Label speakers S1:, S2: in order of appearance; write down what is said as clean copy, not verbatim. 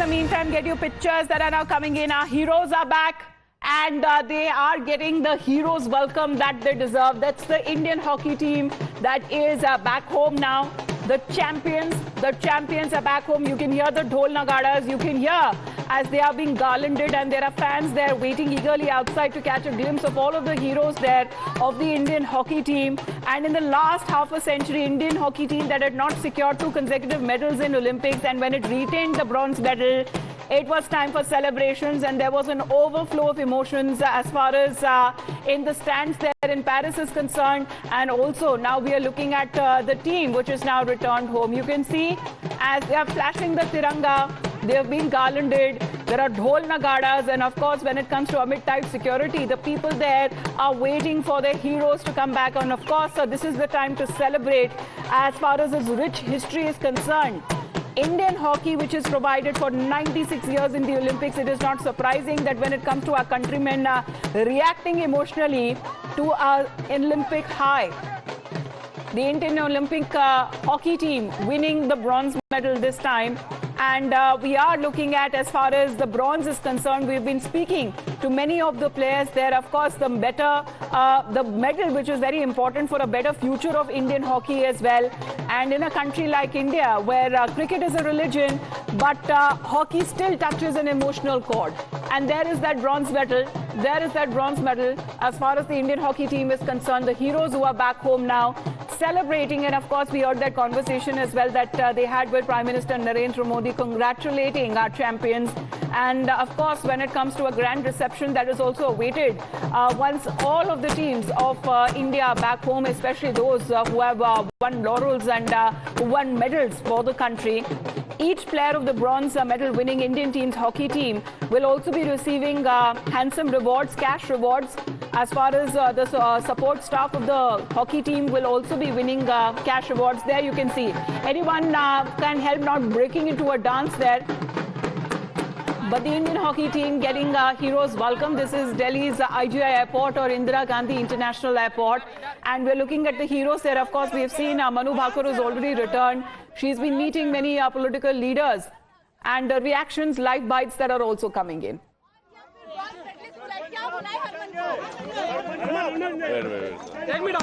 S1: meantime, get you pictures that are now coming in. Our heroes are back and they are getting the heroes welcome that they deserve. That's the Indian hockey team that is back home now. The champions are back home. You can hear the dhol nagadas. You can hear as they are being garlanded, and there are fans there waiting eagerly outside to catch a glimpse of all of the heroes there of the Indian hockey team. And in the last half a century, Indian hockey team that had not secured 2 consecutive medals in Olympics, and when it retained the bronze medal, it was time for celebrations, and there was an overflow of emotions as far as in the stands there in Paris is concerned. And also now we are looking at the team which is now returned home. You can see as they are flashing the Tiranga, they have been garlanded. There are dhol nagadas, and of course when it comes to amid tight security, the people there are waiting for their heroes to come back. And of course this is the time to celebrate as far as its rich history is concerned. Indian hockey, which is provided for 96 years in the Olympics, it is not surprising that when it comes to our countrymen reacting emotionally to an Olympic high. The Indian Olympic hockey team winning the bronze medal this time. And we are looking at, as far as the bronze is concerned, we've been speaking to many of the players there. Of course, the medal, which is very important for a better future of Indian hockey as well. And in a country like India, where cricket is a religion, but hockey still touches an emotional chord. And there is that bronze medal. There is that bronze medal as far as the Indian hockey team is concerned. The heroes who are back home now celebrating. And of course, we heard that conversation as well that they had with Prime Minister Narendra Modi, congratulating our champions. And of course, when it comes to a grand reception, that is also awaited once all of the teams of India are back home, especially those who have won laurels and won medals for the country. Each player of the bronze medal winning Indian team's hockey team will also be receiving handsome rewards, cash rewards. As far as the support staff of the hockey team will also be winning cash rewards. There you can see anyone can help not breaking into a dance there. But the Indian hockey team getting heroes welcome. This is Delhi's IGI Airport, or Indira Gandhi International Airport. And we're looking at the heroes there. Of course, we have seen Manu Bhakur has already returned. She's been meeting many political leaders. And reactions, live bites that are also coming in.
S2: Wait.